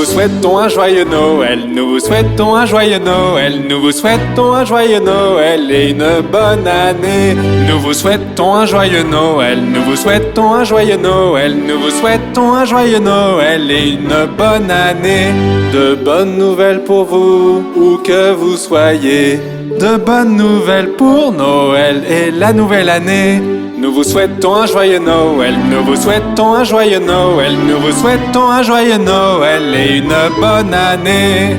vous souhaitons un joyeux Noël, nous vous souhaitons un joyeux Noël, nous vous souhaitons un joyeux Noël et une bonne année. Nous vous souhaitons un joyeux Noël, nous vous souhaitons un joyeux Noël, nous vous souhaitons un joyeux Noël et une bonne année. De bonnes nouvelles pour vous, où que vous soyez. De bonnes nouvelles pour Noël et la nouvelle année. Nous vous souhaitons un joyeux Noël, nous vous souhaitons un joyeux Noël, nous vous souhaitons un joyeux Noël et une bonne année.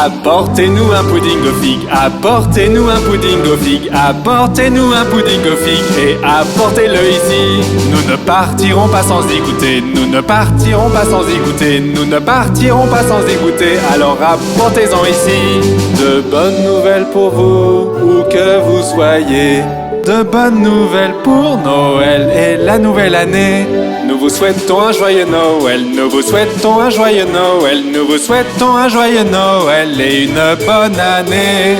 Apportez-nous un pudding aux figues, apportez-nous un pudding aux figues, apportez-nous un pudding aux figues et apportez-le ici. Nous ne partirons pas sans y goûter, nous ne partirons pas sans y goûter, nous ne partirons pas sans y goûter, alors apportez-en ici. De bonnes nouvelles pour vous, où que vous soyez. De bonnes nouvelles pour Noël et la nouvelle année. Nous vous souhaitons un joyeux Noël, nous vous souhaitons un joyeux Noël, nous vous souhaitons un joyeux Noël et une bonne année.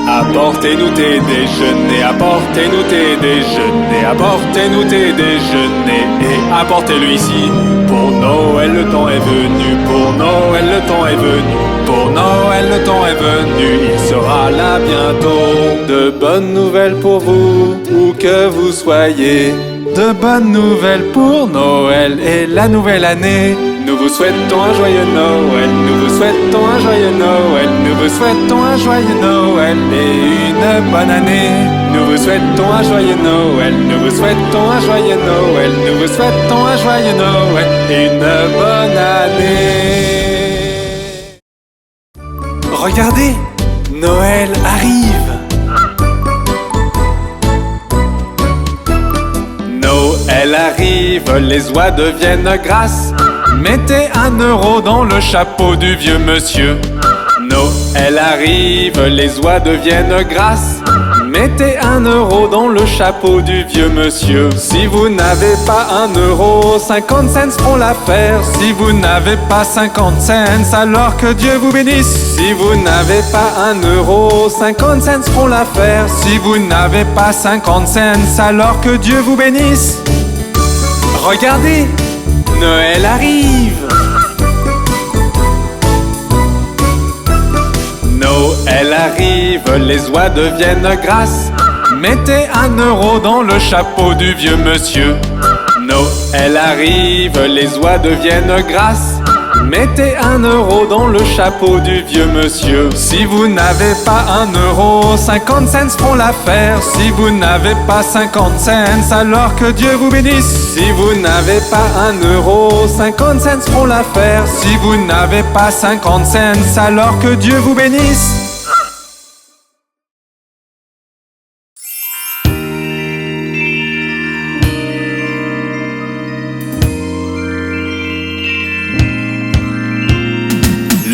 Apportez-nous tes déjeuners, apportez-nous tes déjeuners, apportez-nous tes déjeuners et apportez-le ici. Pour Noël le temps est venu, pour Noël le temps est venu, pour Noël le temps est venu, il sera là bientôt. De bonnes nouvelles pour vous, où que vous soyez. De bonnes nouvelles pour Noël et la nouvelle année. Nous vous souhaitons un joyeux Noël, nous vous souhaitons un joyeux Noël, nous vous souhaitons un joyeux Noël et une bonne année. Nous vous souhaitons un joyeux Noël, nous vous souhaitons un joyeux Noël, nous vous souhaitons un joyeux Noël et une bonne année. Regardez, Noël arrive. Noël arrive, les oies deviennent grasses. Mettez 1 euro dans le chapeau du vieux monsieur. Noël arrive, les oies deviennent grasses. Mettez 1 euro dans le chapeau du vieux monsieur. Si vous n'avez pas 1 euro, 50 cents feront l'affaire. Si vous n'avez pas 50 cents, alors que Dieu vous bénisse. Si vous n'avez pas 1 euro, 50 cents feront l'affaire. Si vous n'avez pas 50 cents, alors que Dieu vous bénisse. Regardez, Noël arrive. Noël arrive, les oies deviennent grasses. Mettez 1 euro dans le chapeau du vieux monsieur. Noël arrive, les oies deviennent grasses. Mettez 1 euro dans le chapeau du vieux monsieur. Si vous n'avez pas 1 euro, 50 cents feront l'affaire. Si vous n'avez pas 50 cents, alors que Dieu vous bénisse. Si vous n'avez pas 1 euro, 50 cents feront l'affaire. Si vous n'avez pas 50 cents, alors que Dieu vous bénisse.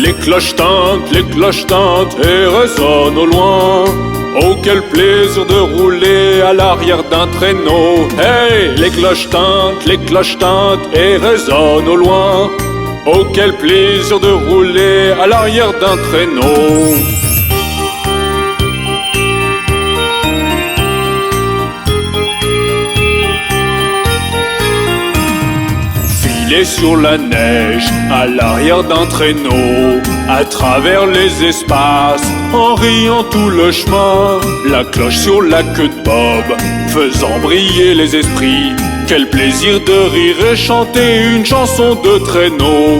Les cloches tintent et résonnent au loin. Oh, quel plaisir de rouler à l'arrière d'un traîneau. Hey, les cloches tintent et résonnent au loin. Oh, quel plaisir de rouler à l'arrière d'un traîneau. Filer sur la neige à l'arrière d'un traîneau, à travers les espaces, en riant tout le chemin. La cloche sur la queue de Bob, faisant briller les esprits. Quel plaisir de rire et chanter une chanson de traîneau.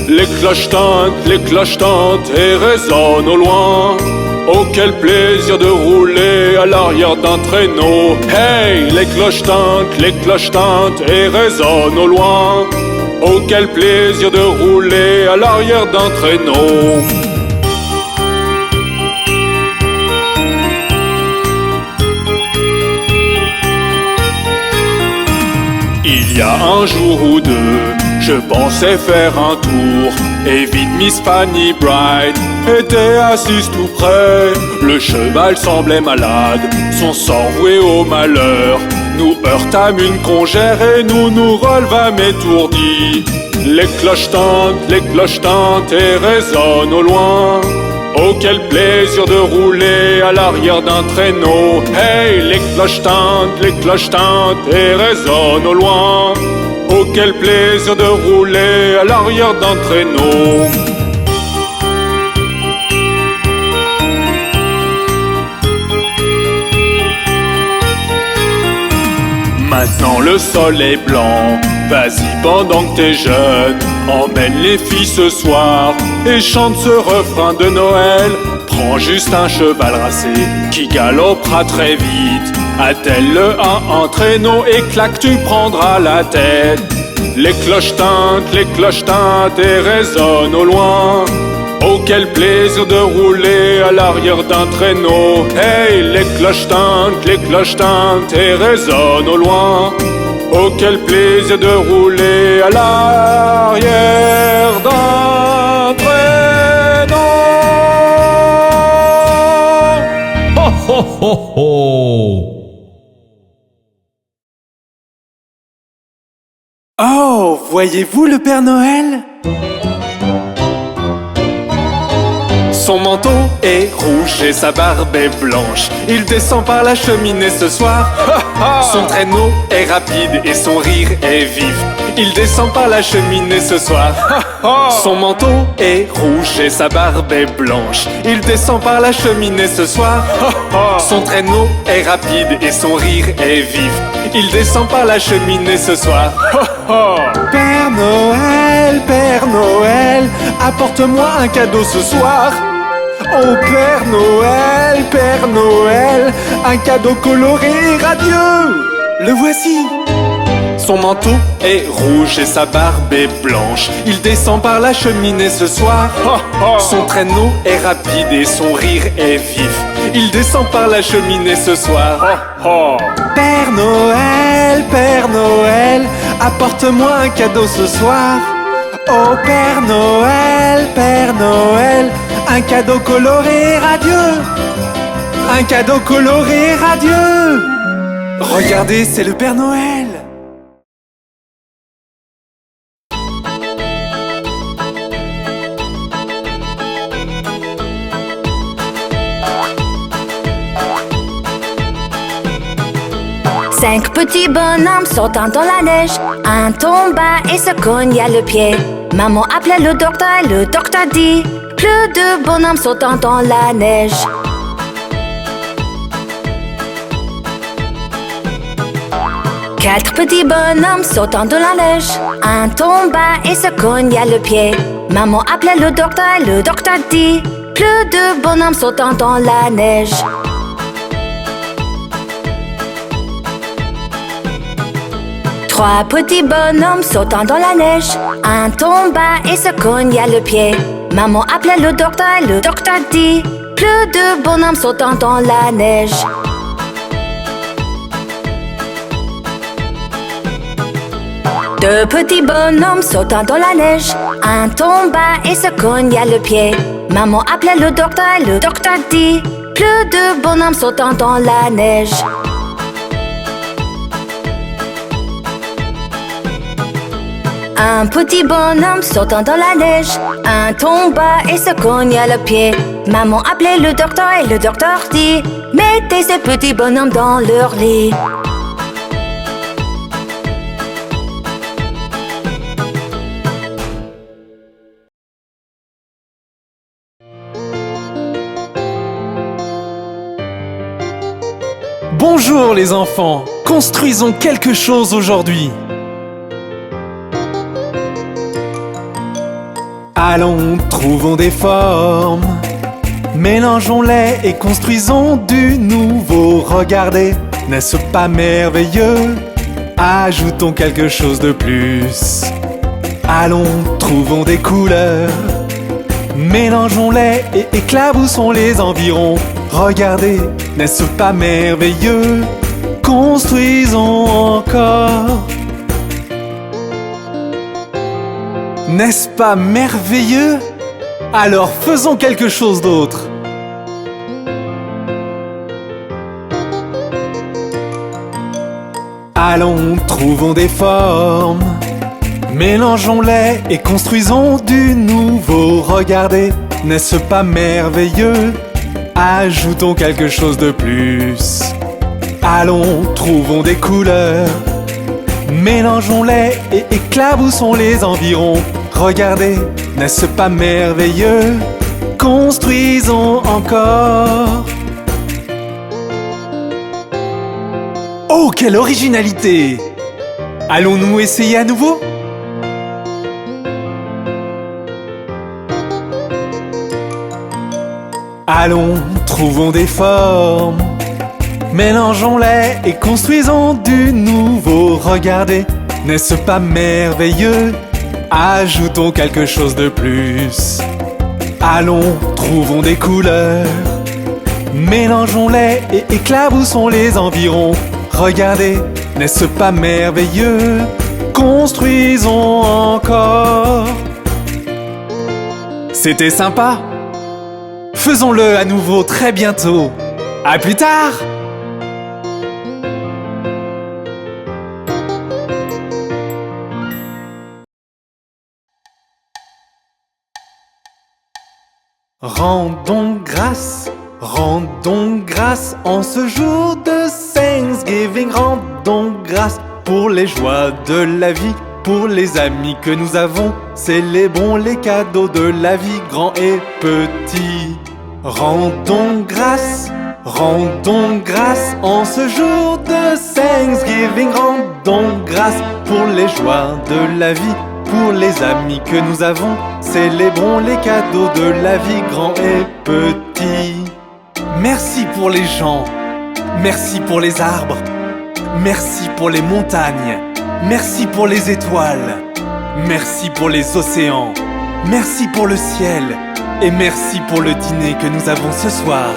Les cloches tintent et résonnent au loin. Oh, quel plaisir de rouler à l'arrière d'un traîneau. Hey, les cloches tintent et résonnent au loin. Oh, quel plaisir de rouler à l'arrière d'un traîneau. Il y a un jour ou deux, je pensais faire un tour, et vite Miss Fanny Bright était assise tout près. Le cheval semblait malade, son sang voué au malheur. Nous heurtâmes une congère et nous nous relevâmes étourdis. Les cloches tintent et résonnent au loin. Oh, quel plaisir de rouler à l'arrière d'un traîneau. Hey, les cloches tintent et résonnent au loin. Oh, quel plaisir de rouler à l'arrière d'un traîneau. Maintenant le sol est blanc, vas-y pendant que t'es jeune. Emmène les filles ce soir et chante ce refrain de Noël. Prends juste un cheval racé qui galopera très vite. Attelle-le à un traîneau et clac, tu prendras la tête. Les cloches tintent et résonnent au loin. Oh, quel plaisir de rouler à l'arrière d'un traîneau. Hey, les cloches tintent et résonnent au loin. Oh, quel plaisir de rouler à l'arrière d'un traîneau. Ho ho ho ho! Oh, voyez-vous le Père Noël? Son manteau est rouge et sa barbe est blanche. Il descend par la cheminée ce soir. Son traîneau est rapide et son rire est vif. Il descend par la cheminée ce soir. Son manteau est rouge et sa barbe est blanche. Il descend par la cheminée ce soir. Son traîneau est rapide et son rire est vif. Il descend par la cheminée ce soir. Père Noël, apporte-moi un cadeau ce soir. Oh Père Noël, un cadeau coloré et radieux. Le voici. Son manteau est rouge et sa barbe est blanche. Il descend par la cheminée ce soir. Son traîneau est rapide et son rire est vif. Il descend par la cheminée ce soir. Père Noël, apporte-moi un cadeau ce soir. Oh Père Noël, un cadeau coloré et radieux. Un cadeau coloré et radieux. Regardez, c'est le Père Noël. Cinq petits bonhommes sautant dans la neige. Un tomba et se cogna le pied. Maman appelait le docteur et le docteur dit: plus de bonhommes sautant dans la neige. Quatre petits bonhommes sautant dans la neige. Un tomba et se cogna le pied. Maman appelait le docteur et le docteur dit: plus de bonhommes sautant dans la neige. Trois petits bonhommes sautant dans la neige. Un tomba et se cogna le pied. Maman appelait le docteur et le docteur dit: plus de bonhommes sautant dans la neige. Deux petits bonhommes sautant dans la neige. Un tomba et se cogna le pied. Maman appelait le docteur et le docteur dit: plus de bonhommes sautant dans la neige. Un petit bonhomme sautant dans la neige. Un tomba et se cogna le pied. Maman appelait le docteur et le docteur dit: mettez ces petits bonhommes dans leur lit. Bonjour les enfants, construisons quelque chose aujourd'hui. Allons, trouvons des formes, mélangeons-les et construisons du nouveau. Regardez, n'est-ce pas merveilleux? Ajoutons quelque chose de plus. Allons, trouvons des couleurs, mélangeons-les et éclaboussons les environs. Regardez, n'est-ce pas merveilleux? Construisons encore. N'est-ce pas merveilleux? Alors faisons quelque chose d'autre. Allons, trouvons des formes, Mélangeons-les et construisons du nouveau. Regardez, n'est-ce pas merveilleux? Ajoutons quelque chose de plus. Allons, trouvons des couleurs. Mélangeons-les et éclaboussons les environs. Regardez, n'est-ce pas merveilleux? Construisons encore. Oh, quelle originalité! Allons-nous essayer à nouveau? Allons, trouvons des formes. Mélangeons-les et construisons du nouveau. Regardez, n'est-ce pas merveilleux? Ajoutons quelque chose de plus. Allons, trouvons des couleurs. Mélangeons-les et éclaboussons les environs. Regardez, n'est-ce pas merveilleux? Construisons encore. C'était sympa. Faisons-le à nouveau très bientôt. À plus tard! Rendons grâce en ce jour de Thanksgiving. Rendons grâce pour les joies de la vie, pour les amis que nous avons. Célébrons les cadeaux de la vie, grands et petits. Rendons grâce en ce jour de Thanksgiving. Rendons grâce pour les joies de la vie, pour les amis que nous avons. Célébrons les cadeaux de la vie, grands et petits. Merci pour les gens, merci pour les arbres, merci pour les montagnes, merci pour les étoiles, merci pour les océans, merci pour le ciel et merci pour le dîner que nous avons ce soir.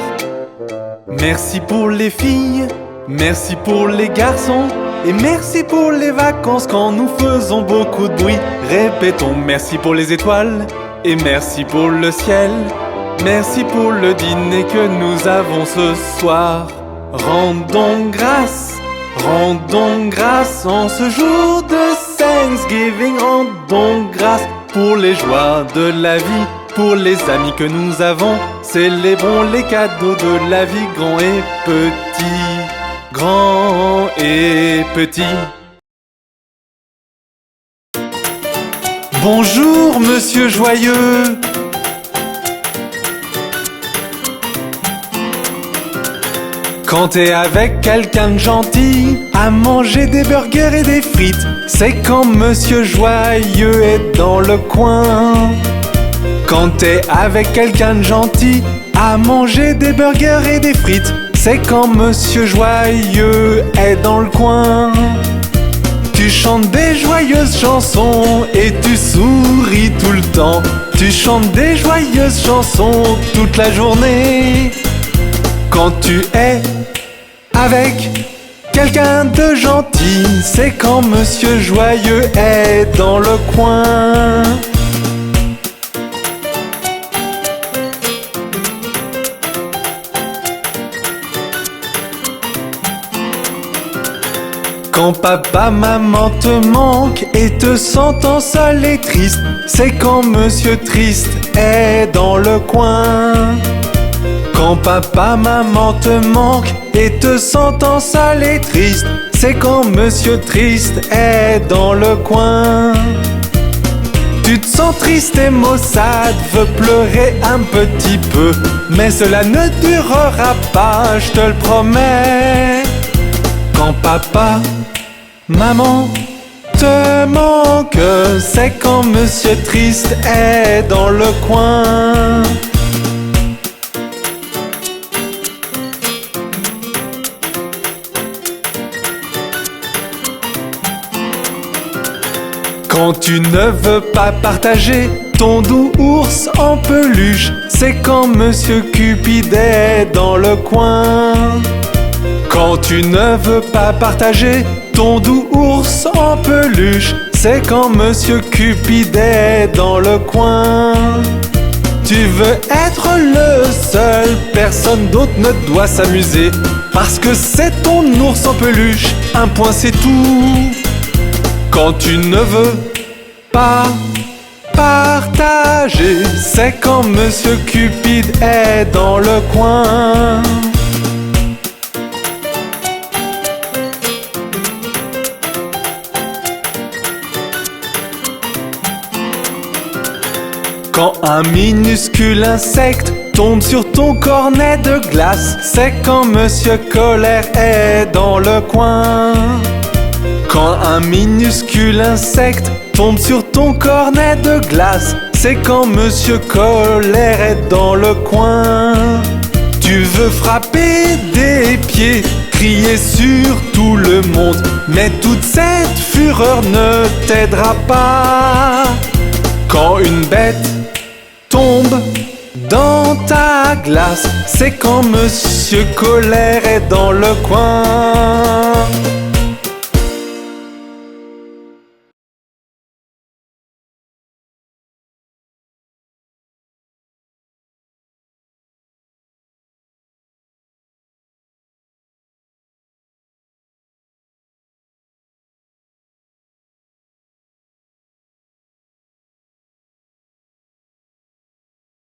Merci pour les filles, merci pour les garçons et merci pour les vacances quand nous faisons beaucoup de bruit. Répétons merci pour les étoiles et merci pour le ciel. Merci pour le dîner que nous avons ce soir. Rendons grâce en ce jour de Thanksgiving. Rendons grâce pour les joies de la vie, pour les amis que nous avons. Célébrons les cadeaux de la vie, grands et petits. Grands et petits. Bonjour, monsieur Joyeux. Quand t'es avec quelqu'un de gentil, à manger des burgers et des frites, c'est quand Monsieur Joyeux est dans le coin. Quand t'es avec quelqu'un de gentil, à manger des burgers et des frites, c'est quand Monsieur Joyeux est dans le coin. Tu chantes des joyeuses chansons et tu souris tout le temps. Tu chantes des joyeuses chansons toute la journée. Quand tu es avec quelqu'un de gentil, c'est quand Monsieur Joyeux est dans le coin. Quand papa, maman te manque et te sentant seul et triste, c'est quand Monsieur Triste est dans le coin. Quand papa, maman te manque et te sentant seul et triste, c'est quand Monsieur Triste est dans le coin. Tu te sens triste et maussade, veux pleurer un petit peu, mais cela ne durera pas, je te le promets. Quand papa, maman te manque, c'est quand Monsieur Triste est dans le coin. Quand tu ne veux pas partager ton doux ours en peluche, c'est quand Monsieur Cupid est dans le coin. Quand tu ne veux pas partager ton doux ours en peluche, c'est quand Monsieur Cupid est dans le coin. Tu veux être le seul, personne d'autre ne doit s'amuser, parce que c'est ton ours en peluche, un point c'est tout. Quand tu ne veux Pas partager, c'est quand Monsieur Cupide est dans le coin. Quand un minuscule insecte tombe sur ton cornet de glace, c'est quand Monsieur Colère est dans le coin. Quand un minuscule insecte tombe sur ton cornet de glace, c'est quand Monsieur Colère est dans le coin. Tu veux frapper des pieds, crier sur tout le monde, mais toute cette fureur ne t'aidera pas. Quand une bête tombe dans ta glace, c'est quand Monsieur Colère est dans le coin.